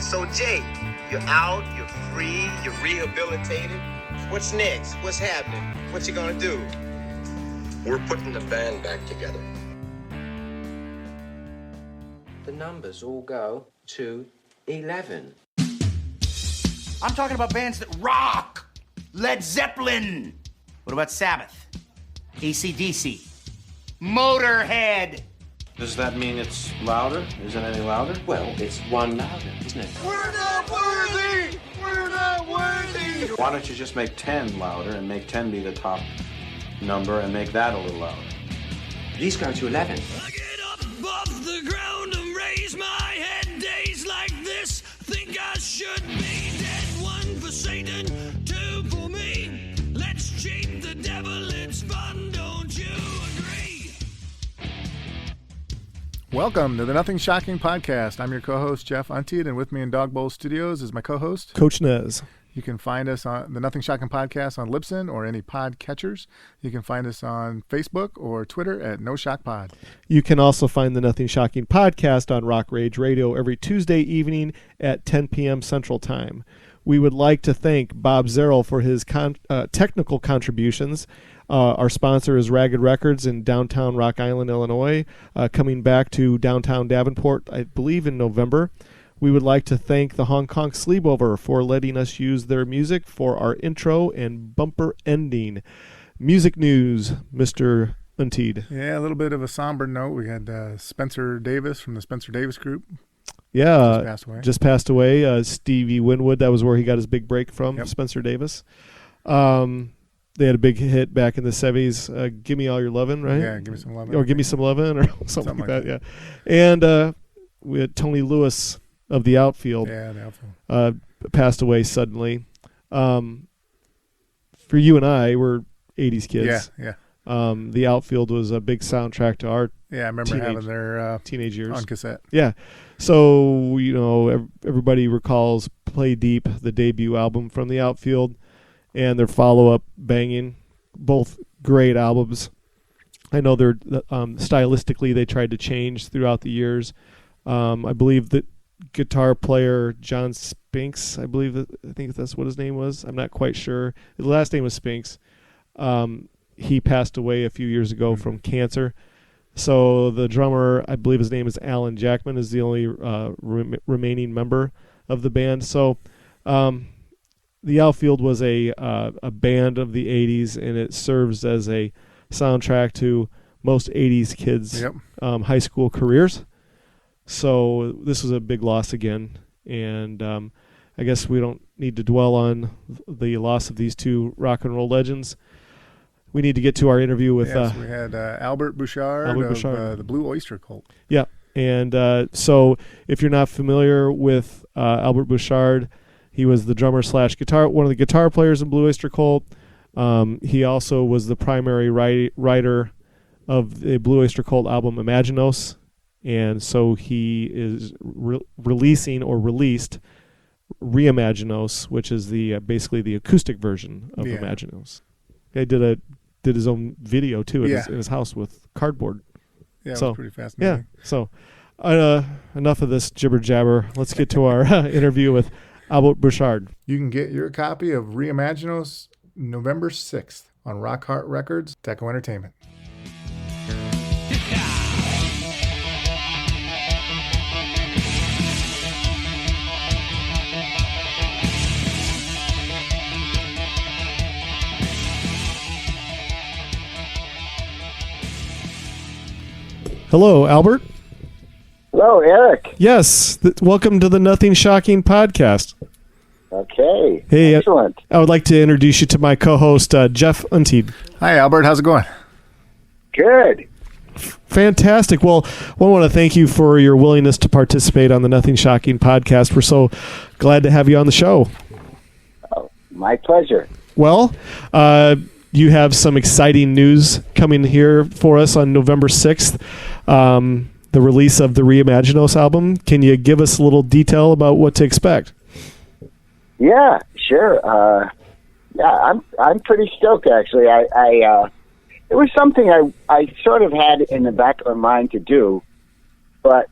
So, Jay, you're out, you're free, you're rehabilitated. What's next? What's happening? What you gonna do? We're putting the band back together. The numbers all go to 11. I'm talking about bands that rock. Led Zeppelin. What about Sabbath? AC/DC. Motorhead. Does that mean it's louder? Is it any louder? Well, it's one louder, isn't it? We're not worthy! We're not worthy! Why don't you just make 10 louder and make 10 be the top number and make that a little louder? These go to 11. I get up off the ground and raise my head. Days like this, think I should be dead. One for Satan, two for me. Let's cheat the devil, it's fun, don't you agree? Welcome to the Nothing Shocking Podcast. I'm your co-host, Jeff Untied, and with me in Dog Bowl Studios is my co-host, Coach Nez. You can find us on the Nothing Shocking Podcast on Libsyn or any pod catchers. You can find us on Facebook or Twitter at No Shock Pod. You can also find the Nothing Shocking Podcast on Rock Rage Radio every Tuesday evening at 10 p.m. Central Time. We would like to thank Bob Zerl for his technical contributions. Our sponsor is RockHeart Records in downtown Rock Island, Illinois, coming back to downtown Davenport, I believe, in November. We would like to thank the Hong Kong Sleepover for letting us use their music for our intro and bumper ending. Music news, Mr. Untied. Yeah, a little bit of a somber note. We had Spencer Davis from the Spencer Davis Group. Yeah, just passed away. Stevie Winwood, that was where he got his big break from, yep. Spencer Davis. They had a big hit back in the 70s, Give Me All Your Lovin', right? Yeah, Give Me Some Lovin'. Or Give Me Some Lovin', or something like that, yeah. And we had Tony Lewis of the Outfield. Yeah, the Outfield. Passed away suddenly. For you and I, we're 80s kids. Yeah. The Outfield was a big soundtrack to our I remember having their teenage years on cassette. Yeah. So, everybody recalls Play Deep, the debut album from the Outfield, and their follow-up, Banging, both great albums. I know they're stylistically they tried to change throughout the years. I believe that guitar player John Spinks, I think that's what his name was. I'm not quite sure. His last name was Spinks. He passed away a few years ago from cancer. So the drummer, I believe his name is Alan Jackman, is the only remaining member of the band. So the Outfield was a band of the 80s, and it serves as a soundtrack to most 80s kids' high school careers. So this was a big loss again, and I guess we don't need to dwell on the loss of these two rock and roll legends. We need to get to our interview with... Yes, we had Albert Bouchard of the Blue Oyster Cult. Yeah, and so if you're not familiar with Albert Bouchard, he was the drummer / guitar, one of the guitar players in Blue Oyster Cult. He also was the primary writer of the Blue Oyster Cult album Imaginos, and so he is released Re-Imaginos, which is the basically the acoustic version of Imaginos. He did his own video too in his house with cardboard. Yeah, it was pretty fascinating. Yeah, so enough of this jibber jabber. Let's get to our interview with Albert Bouchard. You can get your copy of Re-Imaginos November 6th on RockHeart Records, Deco Entertainment. Hello, Albert. Hello, Eric. Yes, welcome to the Nothing Shocking Podcast. Okay. Hey, excellent. I would like to introduce you to my co-host, Jeff Untied. Hi, Albert. How's it going? Good. Fantastic. Well, I want to thank you for your willingness to participate on the Nothing Shocking Podcast. We're so glad to have you on the show. Oh, my pleasure. Well, you have some exciting news coming here for us on November 6th, the release of the Re-Imaginos album. Can you give us a little detail about what to expect? Yeah, sure. I'm pretty stoked, actually. It was something I sort of had in the back of my mind to do, but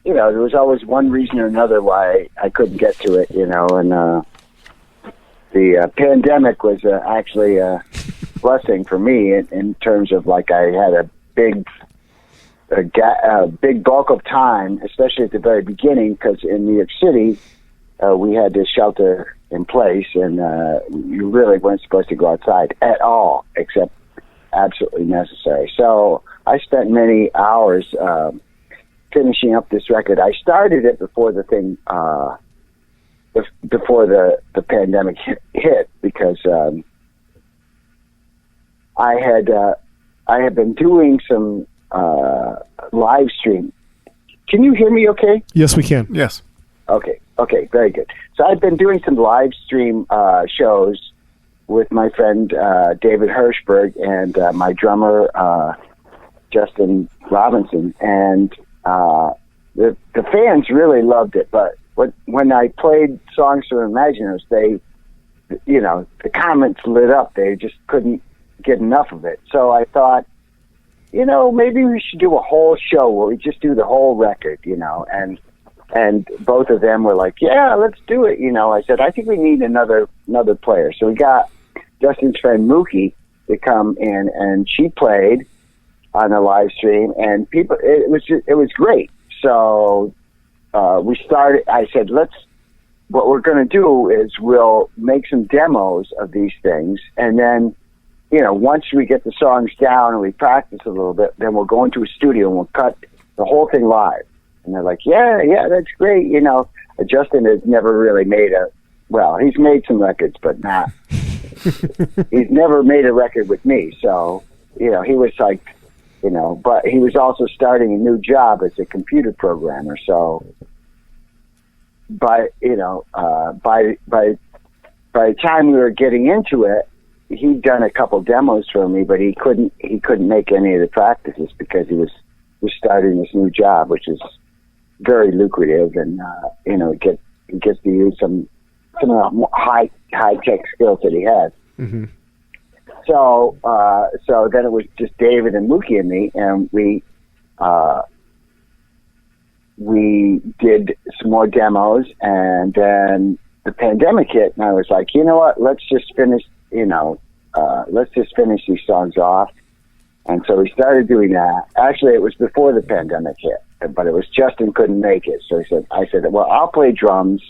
there was always one reason or another why I couldn't get to it, and the pandemic was actually a blessing for me in terms of like I had a big bulk of time, especially at the very beginning, because in New York City we had this shelter in place, and you really weren't supposed to go outside at all, except absolutely necessary. So I spent many hours finishing up this record. I started it before the thing, before the pandemic hit, because I had been doing some live stream. Can you hear me okay? Yes, we can. Yes. Okay, very good. So I've been doing some live stream shows with my friend David Hirschberg and my drummer Justin Robinson, and the fans really loved it. But when I played songs from Imaginos, the comments lit up. They just couldn't get enough of it. So I thought, maybe we should do a whole show where we just do the whole record, and both of them were like, yeah, let's do it. I said, I think we need another player. So we got Justin's friend Mookie to come in, and she played on the live stream, and it was great. So we started. I said, what we're going to do is we'll make some demos of these things, and then once we get the songs down and we practice a little bit, then we'll go into a studio and we'll cut the whole thing live. And they're like, yeah, that's great. Justin has never really he's made some records, but not, he's never made a record with me. So, he was like, but he was also starting a new job as a computer programmer. So, by the time we were getting into it, he'd done a couple demos for me, but he couldn't make any of the practices because he was starting this new job, which is very lucrative, and gets to use some of the high tech skills that he has. Mm-hmm. So then it was just David and Mookie and me, and we did some more demos, and then the pandemic hit, and I was like, you know what? Let's just finish these songs off. And so we started doing that. Actually, it was before the pandemic hit, but it was Justin couldn't make it. So I said, well, I'll play drums,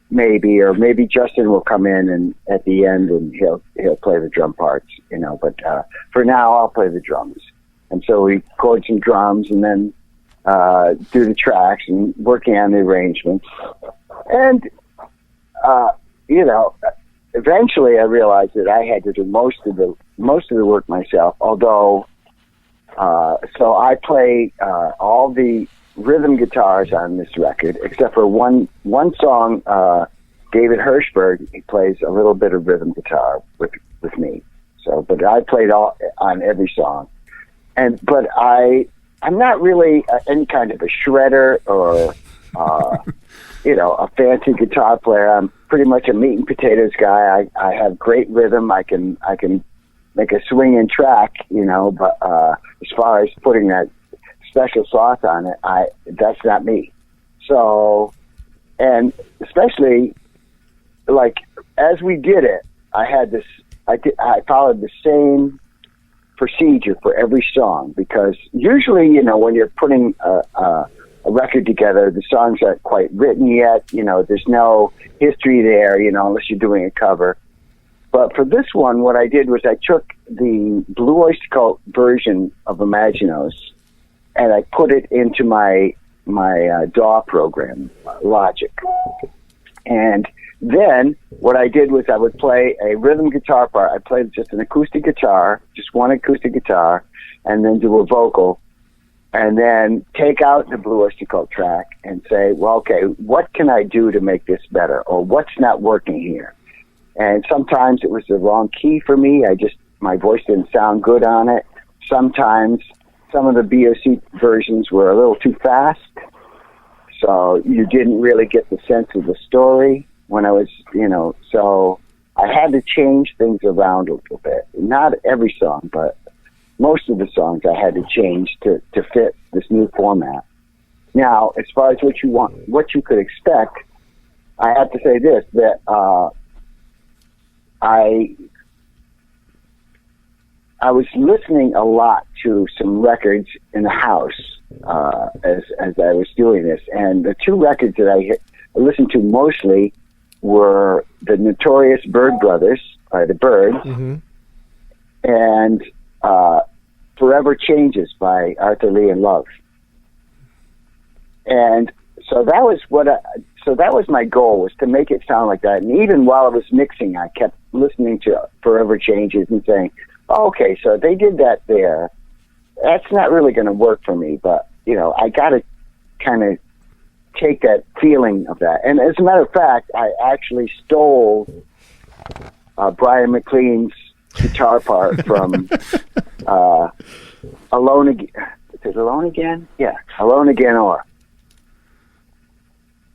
or maybe Justin will come in and at the end and he'll play the drum parts, But for now, I'll play the drums. And so we record some drums and then do the tracks and working on the arrangements. And eventually I realized that I had to do most of the work myself, although so I play all the rhythm guitars on this record, except for one song. David Hirschberg, he plays a little bit of rhythm guitar with me. So, but I played all on every song, but I'm not really any kind of a shredder or a fancy guitar player. I'm pretty much a meat and potatoes guy. I have great rhythm. I can make a swinging track, but as far as putting that special sauce on it, that's not me. So, and especially like as we did it, I followed the same procedure for every song, because usually, when you're putting a record together, the songs aren't quite written yet. There's no history there, unless you're doing a cover. But for this one, what I did was I took the Blue Oyster Cult version of Imaginos and I put it into my DAW program, Logic. And then what I did was I would play a rhythm guitar part. I played just an acoustic guitar, just one acoustic guitar, and then do a vocal. And then take out the Blue Oyster Cult track and say, well, okay, what can I do to make this better? Or what's not working here? And sometimes it was the wrong key for me. My voice didn't sound good on it. Sometimes some of the BOC versions were a little too fast. So you didn't really get the sense of the story when I was, so I had to change things around a little bit. Not every song, but most of the songs I had to change to fit this new format. Now, as far as what you could expect, I have to say this, that I was listening a lot to some records in the house as I was doing this, and the two records that I listened to mostly were the Notorious Byrd Brothers, by the Byrds, and Forever Changes by Arthur Lee and Love. And so that was my goal, was to make it sound like that. And even while I was mixing, I kept listening to Forever Changes and saying, oh, okay, so they did that there. That's not really going to work for me, but, I got to kind of take that feeling of that. And as a matter of fact, I actually stole Brian McLean's guitar part from Alone Again. Is it Alone Again? Yeah, Alone Again or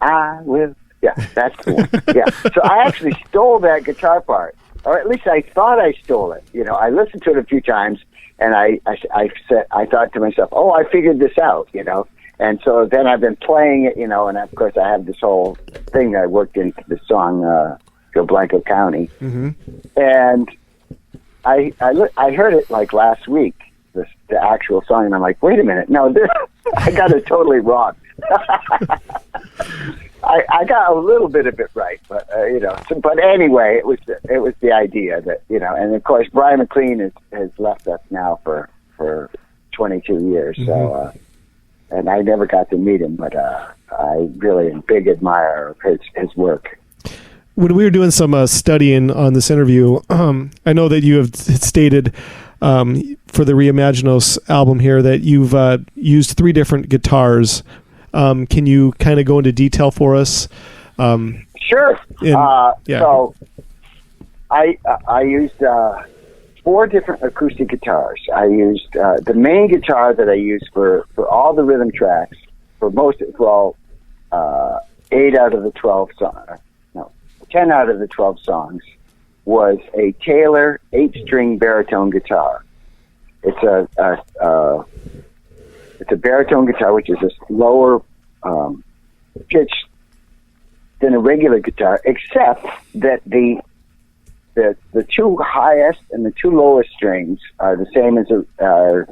I Will. Yeah, that's the one. Yeah, so I actually stole that guitar part, or at least I thought I stole it. I listened to it a few times, and I thought to myself, oh, I figured this out, And so then I've been playing it, and of course I have this whole thing that I worked into the song, Go Blanco County. And I heard it like last week, the actual song, and I'm like, wait a minute, no, I got it totally wrong. I got a little bit of it right, but but anyway, it was the idea that and of course Brian McLean has left us now for 22 years, so and I never got to meet him, but I really am a big admirer of his work. When we were doing some studying on this interview, I know that you have stated for the Re-Imaginos album here that you've used 3 different guitars. Can you kind of go into detail for us? Sure. So I used 4 different acoustic guitars. I used the main guitar that I used for all the rhythm tracks, for 8 out of the 12 songs. 10 out of the 12 songs was a Taylor 8-string baritone guitar. It's a baritone guitar, which is a lower pitch than a regular guitar, except that the 2 highest and the 2 lowest strings are the same as are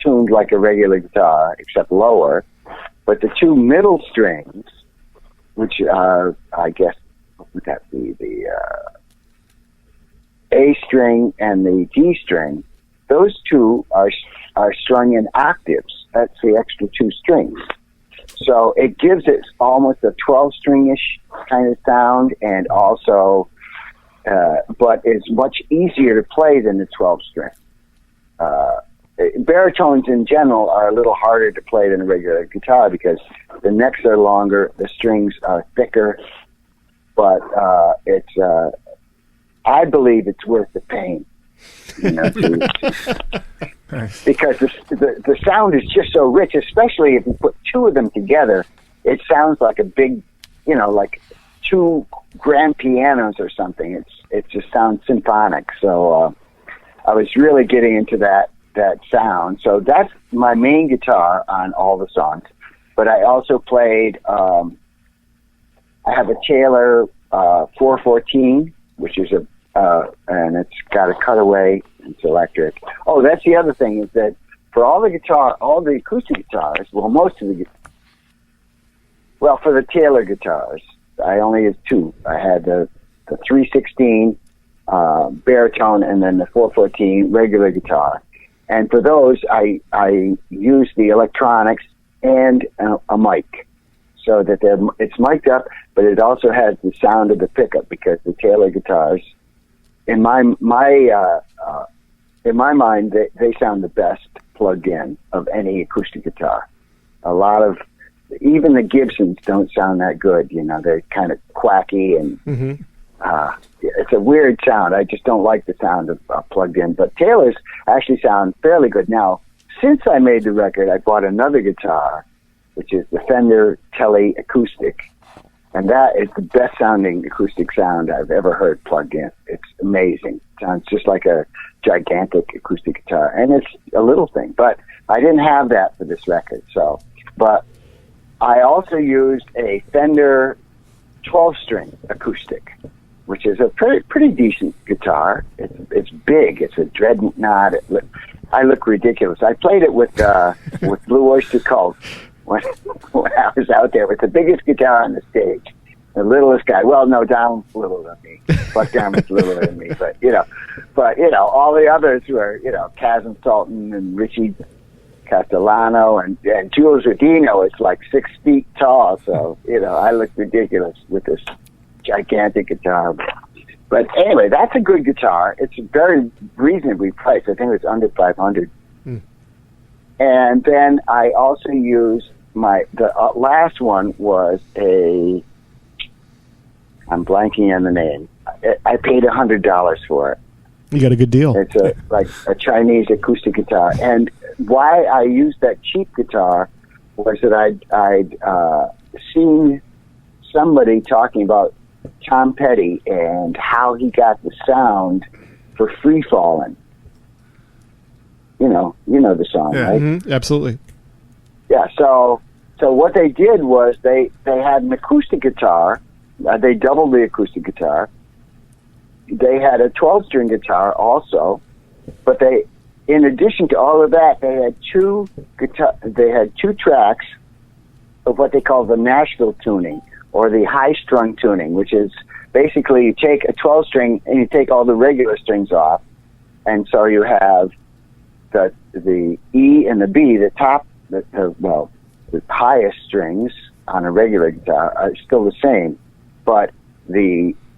tuned like a regular guitar, except lower. But the 2 middle strings, which are, I guess, what would that be? The A string and the D string, those 2 are strung in octaves. That's the extra 2 strings. So it gives it almost a 12-string-ish kind of sound, and also, but it's much easier to play than the 12-string. Baritones in general are a little harder to play than a regular guitar because the necks are longer, the strings are thicker, but I believe it's worth the pain, because the sound is just so rich, especially if you put 2 of them together. It sounds like a big, like 2 grand pianos or something. It just sounds symphonic. So I was really getting into that sound. So that's my main guitar on all the songs. But I also played, I have a Taylor 414, which is and it's got a cutaway. It's electric. Oh, that's the other thing, is that for all the acoustic guitars, for the Taylor guitars, I only used 2. I had the 316 baritone and then the 414 regular guitar. And for those, I used the electronics and a mic, so that it's mic'd up, but it also has the sound of the pickup, because the Taylor guitars, in my mind, they sound the best plugged in of any acoustic guitar. Even the Gibsons don't sound that good. They're kind of quacky and it's a weird sound. I just don't like the sound of plugged in. But Taylor's actually sound fairly good. Now, since I made the record, I bought another guitar, which is the Fender Tele Acoustic. And that is the best sounding acoustic sound I've ever heard plugged in. It's amazing. It sounds just like a gigantic acoustic guitar. And it's a little thing. But I didn't have that for this record. So But I also used a Fender 12-string acoustic, which is a pretty decent guitar. It's big. It's a dreadnought. I look ridiculous. I played it with Blue Oyster Cult when I was out there with the biggest guitar on the stage. The littlest guy. Well, no, Donald's littler than me. Buck Darmon's littler than me. But all the others were, Kaz and Sultan and Richie Castellano and Jules Rodino is like 6 feet tall. So, I look ridiculous with this gigantic guitar. But anyway, that's a good guitar. It's very reasonably priced. I think it's under $500. And then I also used the last one was I'm blanking on the name. I paid $100 for it. You got a good deal. It's a Chinese acoustic guitar. And why I used that cheap guitar was that I'd seen somebody talking about Tom Petty and how he got the sound for Free Fallin'. You know the song, right? Mm-hmm. Absolutely. Yeah. So what they did was they had an acoustic guitar. They doubled the acoustic guitar. They had a 12-string guitar also, but in addition to all of that, they had two tracks of what they call the Nashville tuning, or the high-strung tuning, which is basically you take a 12-string and you take all the regular strings off, and so you have the E and the B, the top, the highest strings on a regular guitar are still the same, but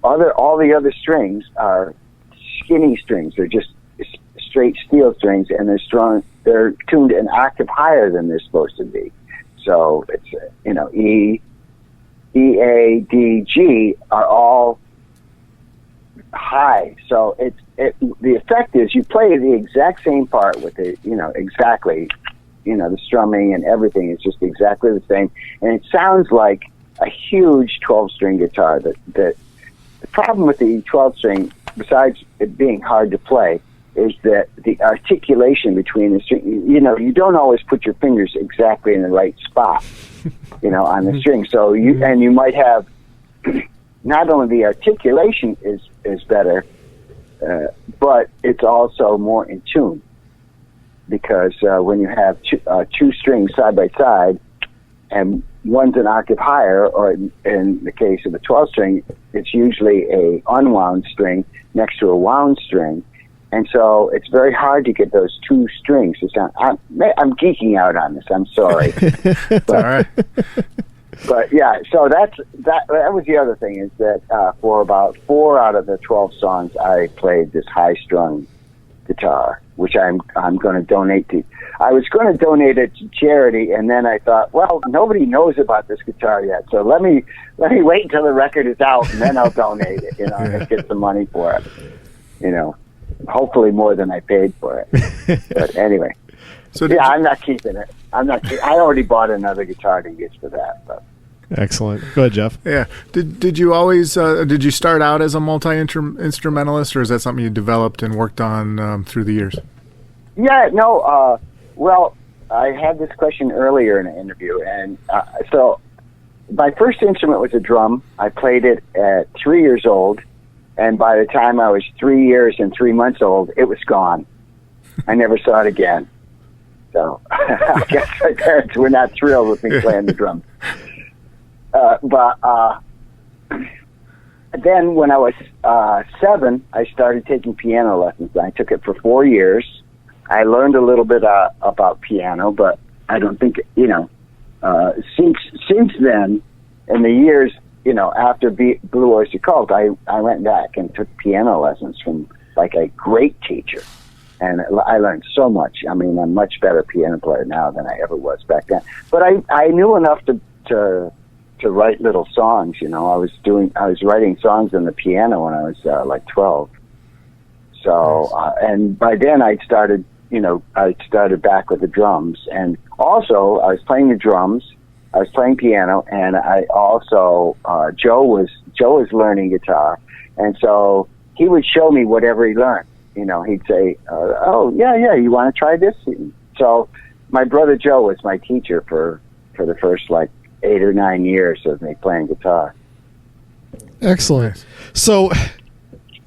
all the other strings are skinny strings. They're just straight steel strings, and they're tuned an octave higher than they're supposed to be. So it's E, A, D, G are all high. So the effect is you play the exact same part with the exactly the strumming and everything is just exactly the same, and it sounds like a huge 12-string guitar. That the problem with the 12-string, besides it being hard to play, is that the articulation between the string, you don't always put your fingers exactly in the right spot, on the string. So you might have, not only the articulation is better, but it's also more in tune. Because when you have two strings side by side, and one's an octave higher, or in the case of a 12-string, it's usually a unwound string next to a wound string. And so it's very hard to get those two strings to sound. I'm geeking out on this. I'm sorry. It's all right. But yeah, so that was the other thing, is that for about 4 out of the 12 songs, I played this high-strung guitar, which I'm going to donate to. I was going to donate it to charity, and then I thought, well, nobody knows about this guitar yet, so let me wait until the record is out, and then I'll donate it. And get some money for it. Hopefully more than I paid for it. But anyway, I'm not keeping it. I already bought another guitar to use for that. But. Excellent. Go ahead, Jeff. Yeah. Did you always did you start out as a multi-instrumentalist, or is that something you developed and worked on through the years? Yeah. No. Well, I had this question earlier in an interview, and so my first instrument was a drum. I played it at 3 years old, and by the time I was 3 years and 3 months old, it was gone. I never saw it again. So I guess my parents were not thrilled with me playing the drum. But then when I was 7, I started taking piano lessons. I took it for 4 years. I learned a little bit about piano, but I don't think, since then, in the years, after Blue Oyster Cult, I went back and took piano lessons from like a great teacher. And I learned so much. I mean, I'm a much better piano player now than I ever was back then. But I knew enough to write little songs. I was writing songs on the piano when I was like 12. So and by then I started back with the drums, and also I was playing the drums. I was playing piano, and I also Joe was learning guitar, and so he would show me whatever he learned. He'd say, "Oh yeah, you want to try this?" So my brother Joe was my teacher for for the first like 8 or 9 years of me playing guitar. Excellent. So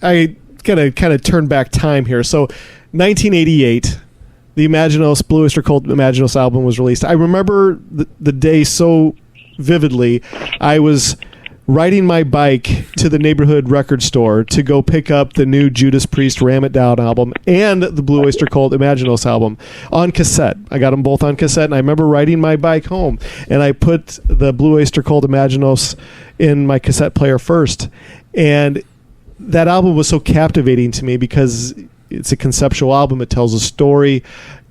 I gotta kind of turn back time here. So 1988, the Imaginos, Blue Oyster Cult Imaginos album was released. I remember the day so vividly. I was riding my bike to the neighborhood record store to go pick up the new Judas Priest Ram It Down album and the Blue Oyster Cult Imaginos album on cassette. I got them both on cassette, and I remember riding my bike home, and I put the Blue Oyster Cult Imaginos in my cassette player first. And that album was so captivating to me because it's a conceptual album. It tells a story,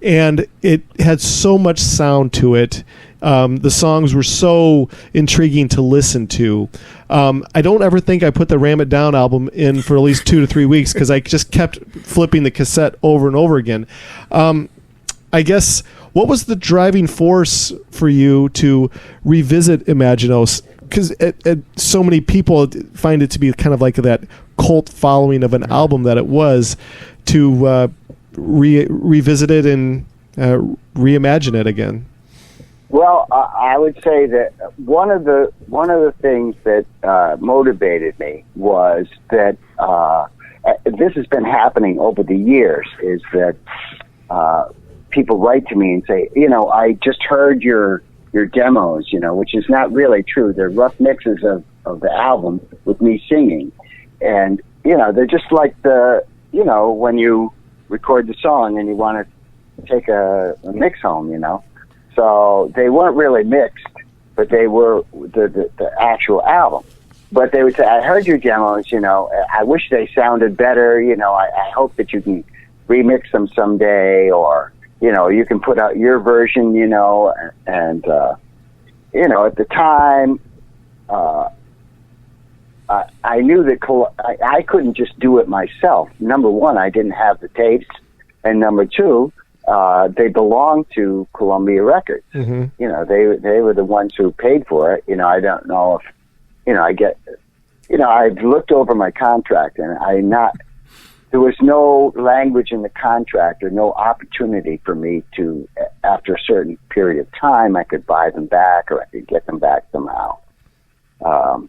and it had so much sound to it. The songs were so intriguing to listen to. I don't ever think I put the Ram It Down album in for at least 2 to 3 weeks because I just kept flipping the cassette over and over again. I guess, what was the driving force for you to revisit Imaginos? Because so many people find it to be kind of like that cult following of an album that it was, to revisit it and reimagine it again. Well, I would say that one of the things that motivated me was that this has been happening over the years. Is that people write to me and say, I just heard your demos, which is not really true. They're rough mixes of the album with me singing, and they're just like when you record the song and you want to take a mix home, So they weren't really mixed, but they were the actual album. But they would say, I heard your demos, I wish they sounded better, I hope that you can remix them someday, or, you can put out your version, and at the time, I knew that I couldn't just do it myself. Number one, I didn't have the tapes, and number two, they belonged to Columbia Records. Mm-hmm. They were the ones who paid for it. I don't know if, I've looked over my contract, and there was no language in the contract or no opportunity for me to, after a certain period of time, I could buy them back or I could get them back somehow. Of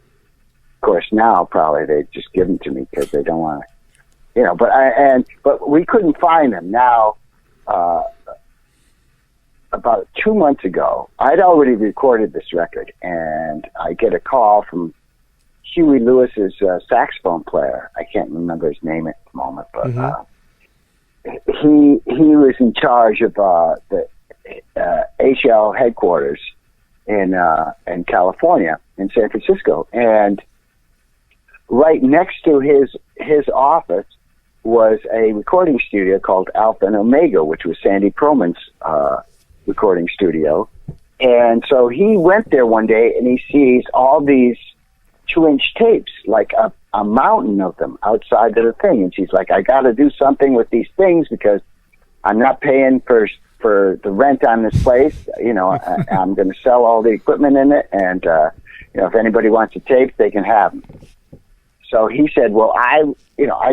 course, now probably they just give them to me because they don't want to, but we couldn't find them. Now, about 2 months ago, I'd already recorded this record, and I get a call from Huey Lewis's saxophone player. I can't remember his name at the moment, but he was in charge of the HL headquarters in California, in San Francisco, and right next to his office was a recording studio called Alpha and Omega, which was Sandy Pearlman's recording studio. And so he went there one day, and he sees all these 2-inch tapes, like a mountain of them outside of the thing. And she's like, I got to do something with these things because I'm not paying for the rent on this place. I'm going to sell all the equipment in it, and if anybody wants the tapes, they can have them. So he said, well, I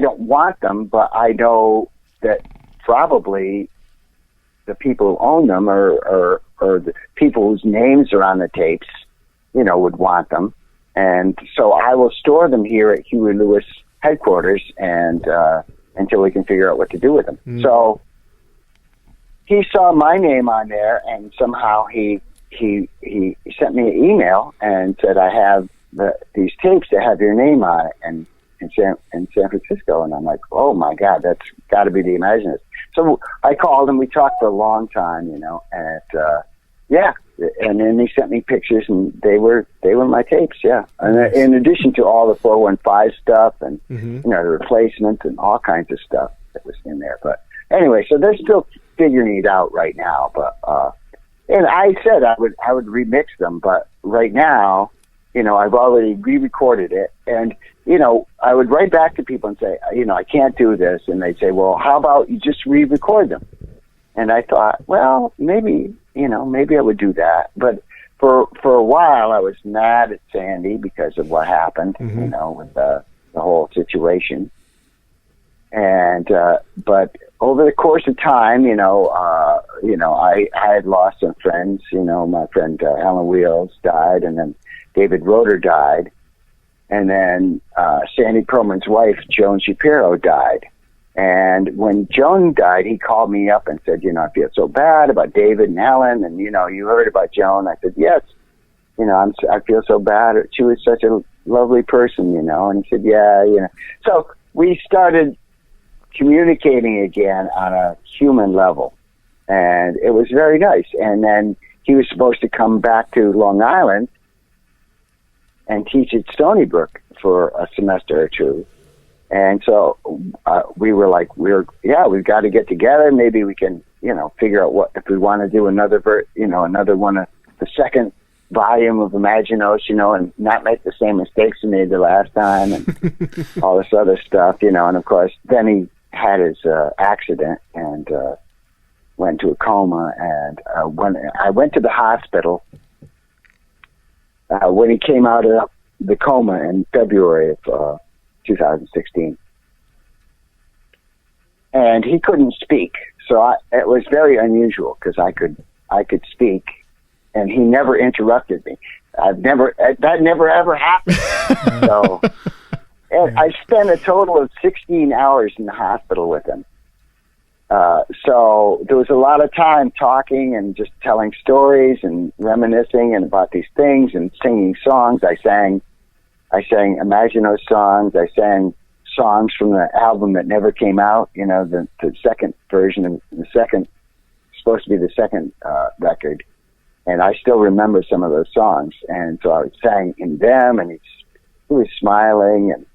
don't want them, but I know that probably the people who own them or the people whose names are on the tapes, would want them. And so I will store them here at Huey Lewis headquarters and until we can figure out what to do with them. Mm. So he saw my name on there, and somehow he sent me an email and said, I have these tapes that have your name on it and in San Francisco. And I'm like, oh my God, that's got to be the Imaginos. So I called him. We talked for a long time, and and then he sent me pictures, and they were my tapes. Yeah. And in addition to all the 415 stuff and the replacements and all kinds of stuff that was in there. But anyway, so they're still figuring it out right now. But and I said I would remix them, but right now, I've already re-recorded it, and I would write back to people and say, I can't do this, and they'd say, well, how about you just re-record them? And I thought, well, maybe I would do that. But for a while, I was mad at Sandy because of what happened, with the whole situation. And but over the course of time, I had lost some friends. My friend Alan Wheels died, and then David Roeder died, and then Sandy Pearlman's wife, Joan Shapiro, died. And when Joan died, he called me up and said, I feel so bad about David and Alan, and you heard about Joan. I said, yes. I feel so bad. She was such a lovely person, And he said, yeah. So we started communicating again on a human level, and it was very nice. And then he was supposed to come back to Long Island and teach at Stony Brook for a semester or two. And so we were like, we've got to get together. Maybe we can, figure out what, if we want to do another one of the second volume of Imaginos, and not make the same mistakes we made the last time and all this other stuff, and of course, then he had his accident and went to a coma. And when I went to the hospital, when he came out of the coma in February of 2016, and he couldn't speak, so it was very unusual because I could speak, and he never interrupted me. That never ever happened. So, and I spent a total of 16 hours in the hospital with him. So there was a lot of time talking and just telling stories and reminiscing and about these things and singing songs. I sang Imaginos songs. I sang songs from the album that never came out. The second version of supposed to be the second record, and I still remember some of those songs. And so I sang in them, and he was smiling, and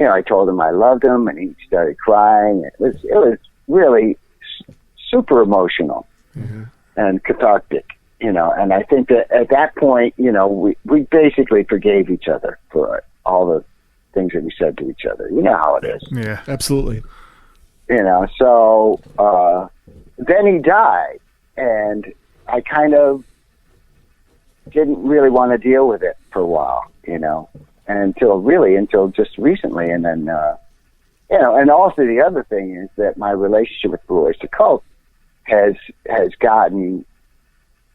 I told him I loved him, and he started crying. It was really super emotional and cathartic. And I think that at that point, we basically forgave each other for all the things that we said to each other. You know how it is. Yeah, absolutely. So then he died, and I kind of didn't really want to deal with it for a while, until just recently. And then, and also the other thing is that my relationship with the Oyster Cult has gotten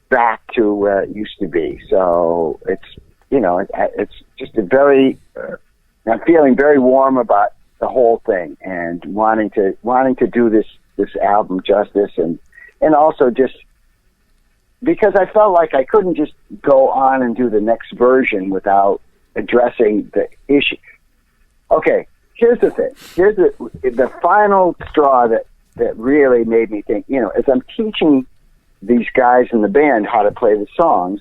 back to where it used to be. So it's just a very, I'm feeling very warm about the whole thing and wanting to do this album justice, and also just because I felt like I couldn't just go on and do the next version without addressing the issue. Okay, here's the thing. Here's the final straw that really made me think, as I'm teaching these guys in the band how to play the songs,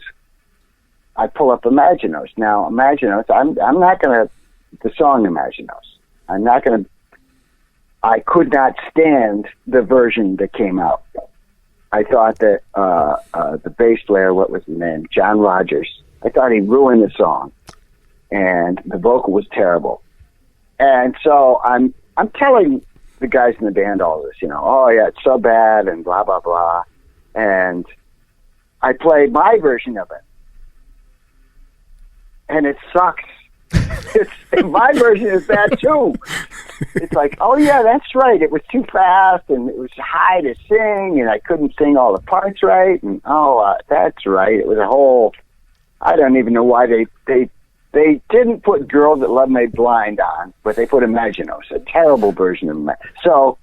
I pull up Imaginos. Now, Imaginos, I'm not going to, the song Imaginos, I could not stand the version that came out. I thought that the bass player, what was his name, John Rogers, I thought he ruined the song, and the vocal was terrible. And so I'm telling the guys in the band all this, oh yeah, it's so bad and blah, blah, blah. And I played my version of it, and it sucks. My version is bad too. It's like, oh yeah, that's right. It was too fast, and it was high to sing, and I couldn't sing all the parts right. And that's right. It was a whole. I don't even know why they didn't put "Girl That Love Made Blind" on, but they put Imaginos, a terrible version of Imaginos. So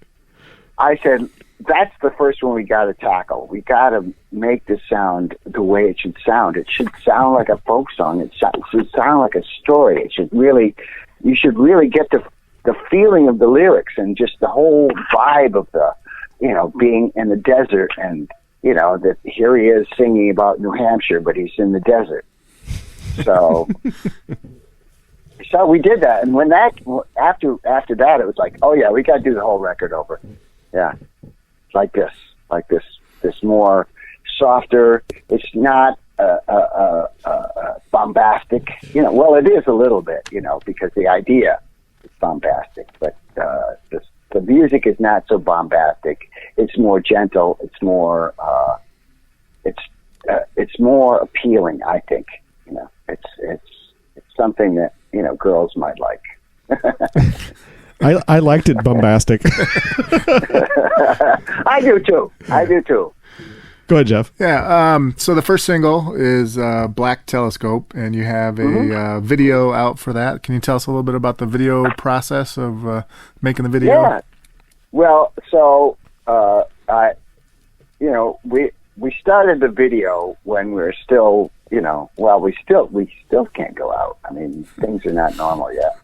I said, that's the first one we got to tackle. We got to make this sound the way it should sound. It should sound like a folk song. It should sound like a story. You should really get the feeling of the lyrics and just the whole vibe of the, being in the desert, and, that here he is singing about New Hampshire, but he's in the desert. So, so we did that. And when after that, it was like, oh yeah, we got to do the whole record over. Yeah. Like this more softer. It's not bombastic. Well, it is a little bit, because the idea is bombastic, but the music is not so bombastic. It's more gentle. It's more it's more appealing, I think. It's something that girls might like. I liked it bombastic. I do too. Go ahead, Jeff. Yeah. So the first single is Black Telescope, and you have a video out for that. Can you tell us a little bit about the video process of making the video? Yeah. Well, so we started the video when we were still, we still can't go out. I mean, things are not normal yet.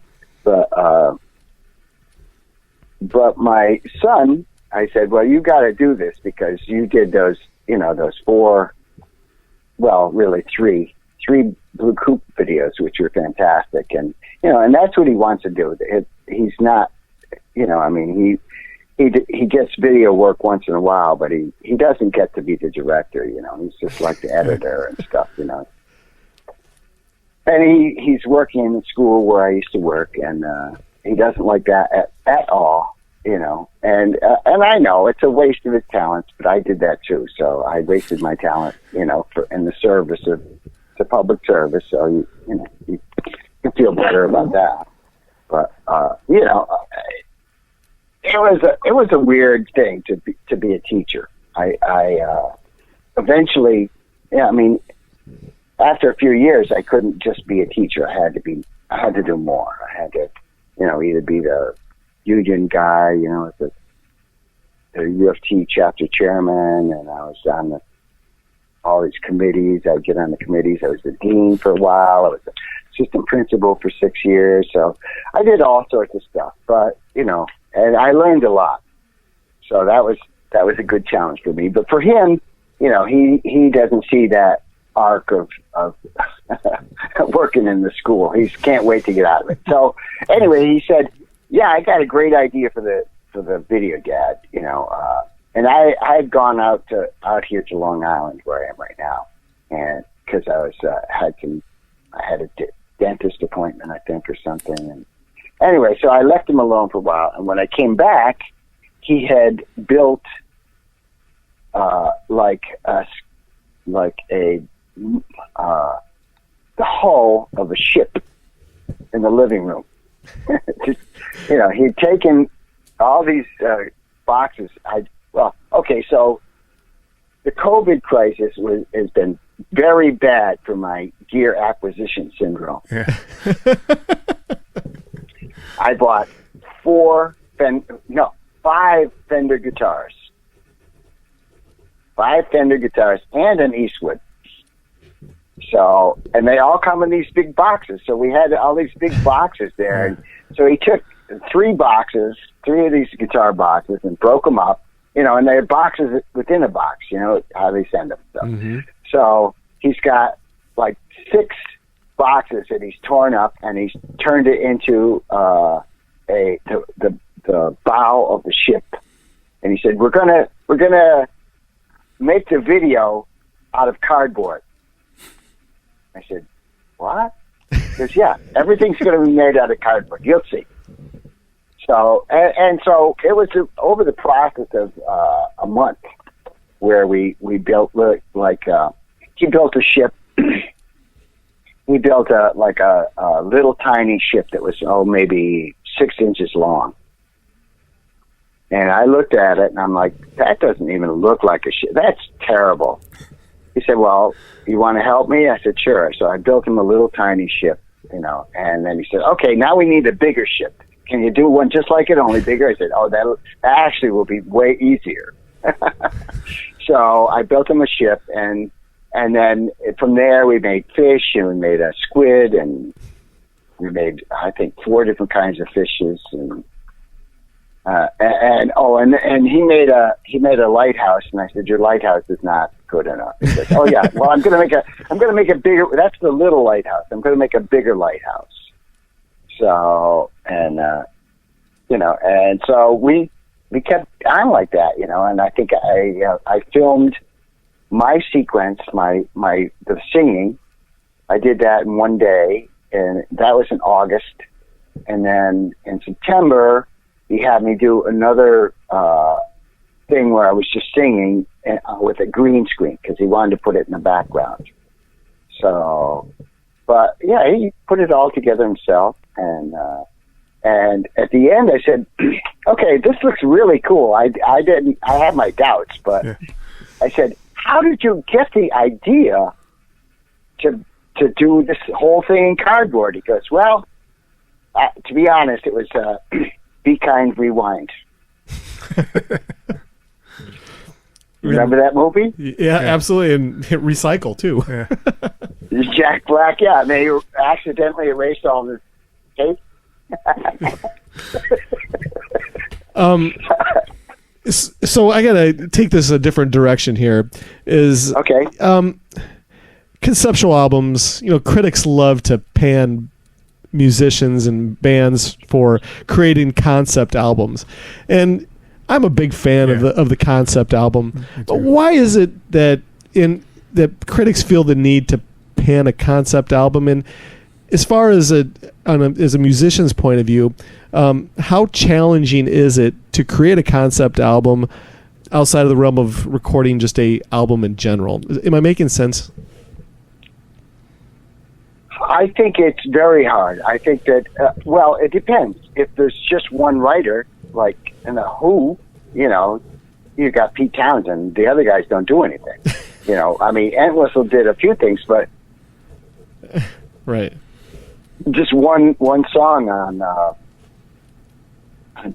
But my son, I said, well, you got to do this because you did those, those three Blue Coupe videos, which were fantastic. And, and that's what he wants to do. He's not, he gets video work once in a while, but he doesn't get to be the director, he's just like the editor and stuff, And he's working in the school where I used to work, and he doesn't like that at all, And I know it's a waste of his talents, but I did that too. So I wasted my talent, in the service of the public service. So you can feel better about that. But it was a weird thing to be a teacher. I eventually, after a few years, I couldn't just be a teacher. I had to do more. I had to, either be the union guy, the U of T chapter chairman, and I was on all these committees. I'd get on the committees. I was the dean for a while. I was the assistant principal for 6 years. So I did all sorts of stuff, but, and I learned a lot. So that was a good challenge for me. But for him, he doesn't see that arc of working in the school. He can't wait to get out of it. So anyway, he said, yeah, I got a great idea for the video, Dad, and I had gone out here to Long Island where I am right now. And cause I had a dentist appointment, I think, or something. And anyway, so I left him alone for a while. And when I came back, he had built, the hull of a ship in the living room. He'd taken all these boxes. So the COVID crisis has been very bad for my gear acquisition syndrome. Yeah. I bought 5 Fender guitars. 5 Fender guitars and an Eastwood. So, and they all come in these big boxes. So we had all these big boxes there. And so he took 3 of these guitar boxes, and broke them up, and they're boxes within a box, how they send them. So, so he's got like 6 boxes that he's torn up, and he's turned it into the bow of the ship. And he said, we're gonna make the video out of cardboard. I said, what? He says, yeah, everything's going to be made out of cardboard. You'll see. So, and so it was over the process of a month where we built he built a ship. He built a little tiny ship that was, maybe 6 inches long. And I looked at it and I'm like, that doesn't even look like a ship. That's terrible. He said, well, you want to help me? I said, sure. So I built him a little tiny ship, and then he said, okay, now we need a bigger ship. Can you do one just like it, only bigger? I said, that actually will be way easier. So I built him a ship, and then from there we made fish, and we made a squid, and we made, I think, 4 different kinds of fishes, and he made a lighthouse, and I said, your lighthouse is not good enough. He said, oh yeah, well I'm gonna make a bigger. That's the little lighthouse. I'm gonna make a bigger lighthouse. So and so we kept on like that, and I think I filmed my sequence, the singing. I did that in one day, and that was in August, and then in September he had me do another thing where I was just singing with a green screen because he wanted to put it in the background. So, but yeah, he put it all together himself, and at the end I said, okay, this looks really cool. I had my doubts, but I said, how did you get the idea to do this whole thing in cardboard? He goes, well, to be honest, it was Be Kind, Rewind. Remember that movie? Yeah, absolutely, and hit recycle too. Yeah. Jack Black, yeah, and they accidentally erased all the tape. So I gotta take this a different direction here. Is okay. Conceptual albums, critics love to pan musicians and bands for creating concept albums, and I'm a big fan of the concept album. But why is it that critics feel the need to pan a concept album? And as far as as a musician's point of view, how challenging is it to create a concept album outside of the realm of recording just a album in general? Am I making sense? I think it's very hard. I think that, it depends. If there's just one writer, like in the Who, you got Pete Townsend. The other guys don't do anything. Entwistle did a few things, but right. Just one song on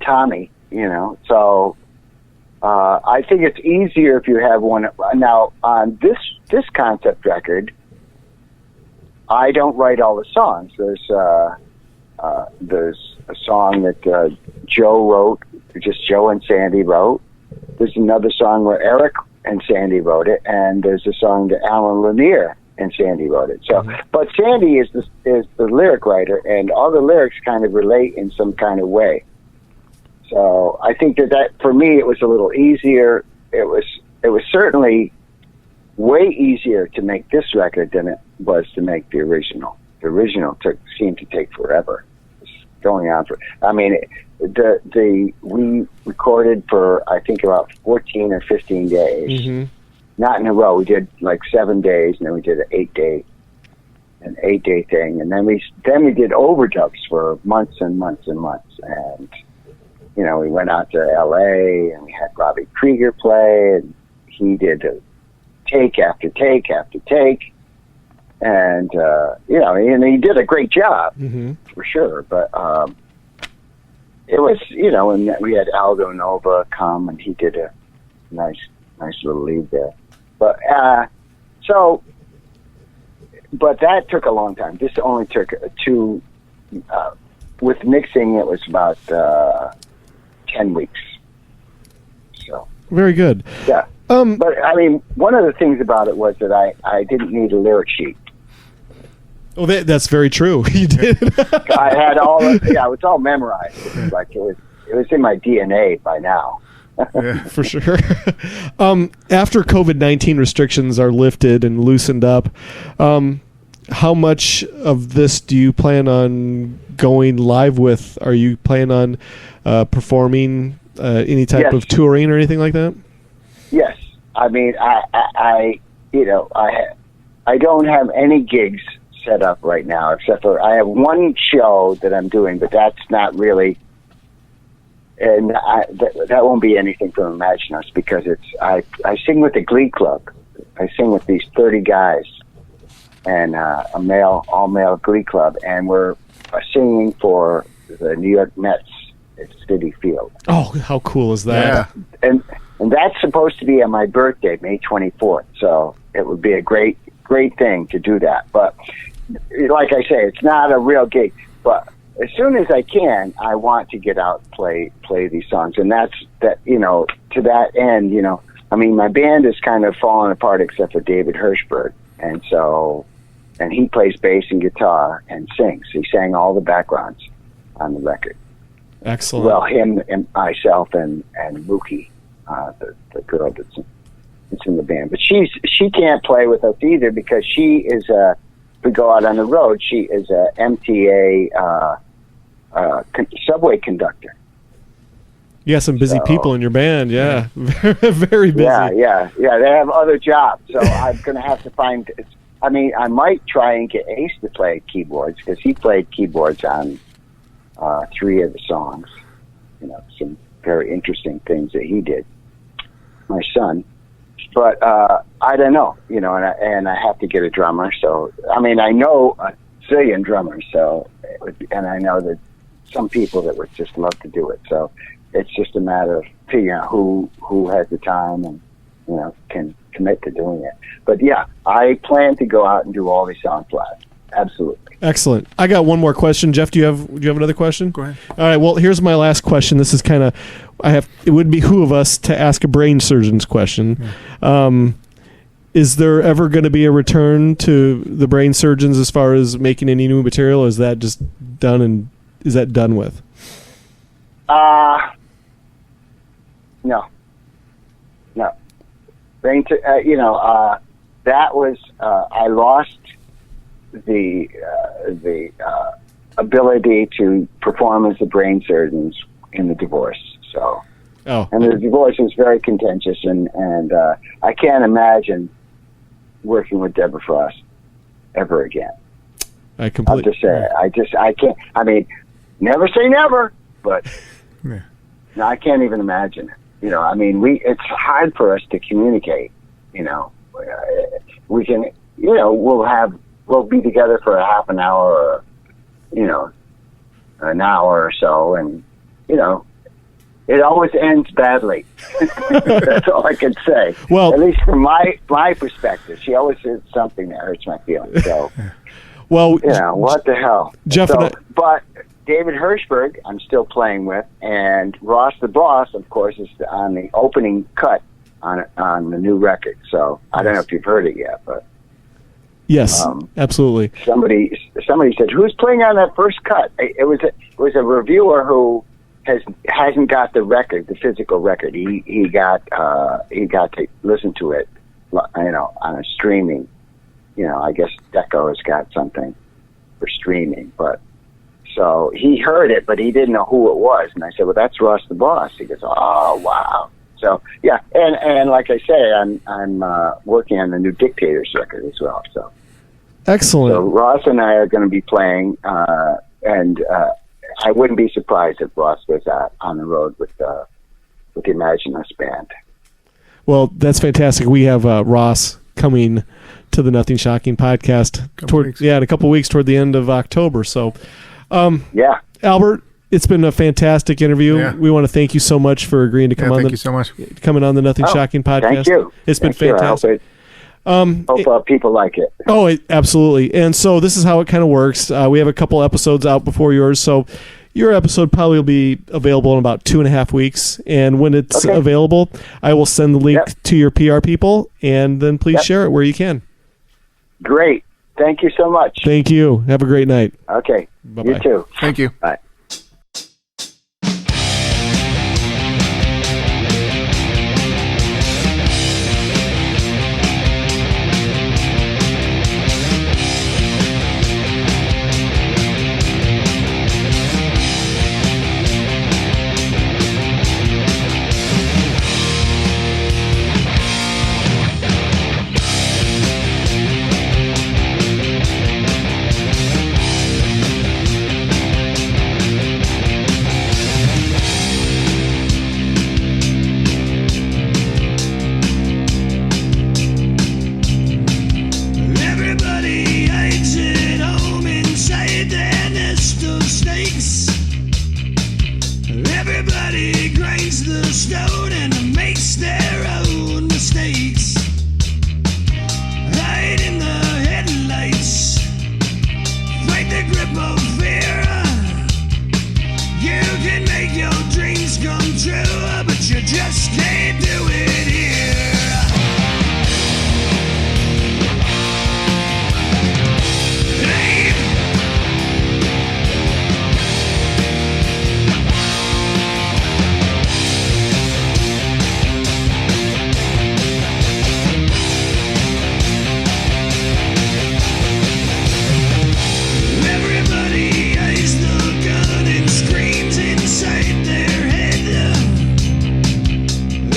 Tommy, So I think it's easier if you have one. Now on this concept record, I don't write all the songs. There's a song that Joe wrote, just Joe and Sandy wrote. There's another song where Eric and Sandy wrote it, and there's a song that Alan Lanier and Sandy wrote it. So, but Sandy is the lyric writer, and all the lyrics kind of relate in some kind of way. So I think that for me it was a little easier. It was certainly way easier to make this record than it was to make the original. The original seemed to take forever. It was going on for. We recorded for I think about 14 or 15 days. Mm-hmm. Not in a row. We did like 7 days, and then we did an 8-day thing, and then we did overdubs for months and months and months. And we went out to L.A. and we had Robbie Krieger play, and he did take after take after take, and and he did a great job for sure. But it was and we had Aldo Nova come, and he did a nice little lead there. But but that took a long time. This only took with mixing, it was about 10 weeks. So very good. Yeah. But one of the things about it was that I didn't need a lyric sheet. Oh, that's very true. You did. I had all. It was all memorized. It was in my DNA by now. For sure. After COVID-19 restrictions are lifted and loosened up, how much of this do you plan on going live with? Are you planning on performing any type of touring or anything like that? Yes. I don't have any gigs set up right now, except for I have one show that I'm doing, but that's not really. And that won't be anything from Imaginos, because I sing with the Glee Club. I sing with these 30 guys and all male Glee Club, and we're singing for the New York Mets at Citi Field. Oh, how cool is that? Yeah. And that's supposed to be on my birthday, May 24th. So it would be a great thing to do that. But like I say, it's not a real gig, but as soon as I can, I want to get out and play these songs. And that's to that end, my band is kind of falling apart except for David Hirschberg. And he plays bass and guitar and sings. He sang all the backgrounds on the record. Excellent. Well, him and myself and Mookie, the girl that's in the band. But she can't play with us either, because she is we go out on the road, she is a MTA subway conductor. You got some busy people in your band, yeah. Very busy. Yeah. They have other jobs, so I'm going to have to find. I might try and get Ace to play keyboards, because he played keyboards on 3 of the songs. Some very interesting things that he did. My son, But I don't know, and I have to get a drummer. So, I mean, I know a zillion drummers, and I know that some people that would just love to do it. So it's just a matter of figuring out who has the time and, can commit to doing it. But yeah, I plan to go out and do all these songs live. Absolutely. Excellent. I got one more question. Jeff, do you have another question? Go ahead. All right. Well, here's my last question. This is it would behoove us to ask a brain surgeon's question. Is there ever going to be a return to the brain surgeons as far as making any new material? Or is that just done and is that done with? No. Brain, that was, I lost the ability to perform as the brain surgeons in the divorce. So, and the divorce was very contentious, and I can't imagine working with Deborah Frost ever again. I completely. I'll just say, I can't. I mean, never say never, but no, I can't even imagine it. I mean, it's hard for us to communicate. We can, we'll be together for a half an hour or, an hour or so, and it always ends badly. That's all I can say. Well, at least from my perspective, she always says something that hurts my feelings. So, well, what the hell, Jeff? But David Hirschberg, I'm still playing with, and Ross the Boss, of course, is on the opening cut on the new record. So I don't know if you've heard it yet, but yes, absolutely. Somebody said, "Who's playing on that first cut?" It was a reviewer who hasn't got the record, the physical record. He got to listen to it, on a streaming. I guess Deco has got something for streaming, but so he heard it, but he didn't know who it was. And I said, "Well, that's Ross the Boss." He goes, "Oh, wow." So yeah, and like I say, I'm working on the new Dictators record as well. So excellent. So Ross and I are going to be playing, and I wouldn't be surprised if Ross was on the road with the Re-Imaginos band. Well, that's fantastic. We have Ross coming to the Nothing Shocking podcast in a couple of weeks toward the end of October. So, yeah, Albert, it's been a fantastic interview. Yeah. We want to thank you so much for agreeing to come on. Thank you so much. Coming on the Nothing Shocking podcast. Thank you. It's been fantastic. Hope people like it. Oh, absolutely. And so this is how it kind of works. We have a couple episodes out before yours. So your episode probably will be available in about 2.5 weeks. And when it's available, I will send the link to your PR people, and then please share it where you can. Great. Thank you so much. Thank you. Have a great night. Okay. Bye-bye. You too. Thank you. Bye.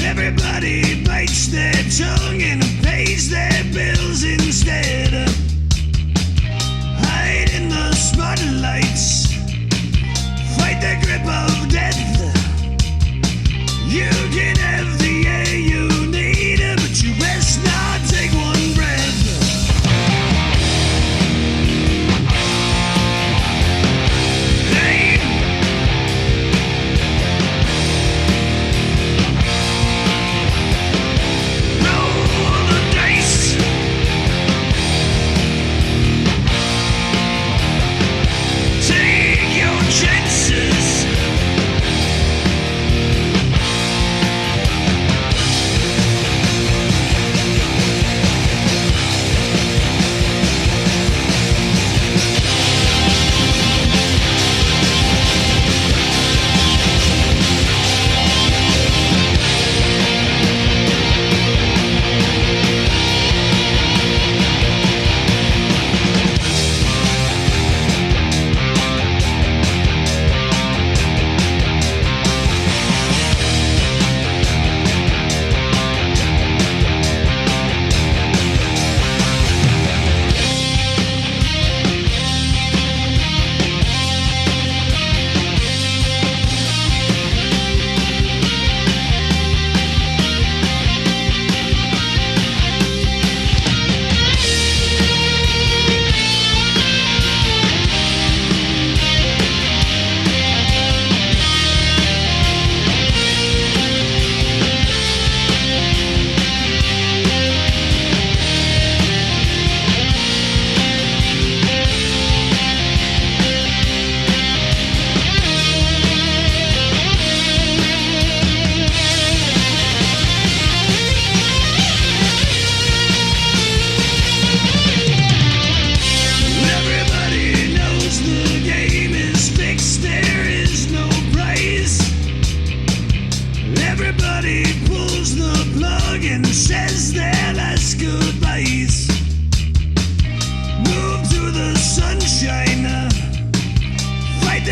Everybody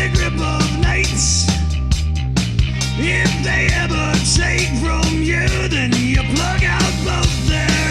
the grip of nights. If they ever take from you, then you plug out both their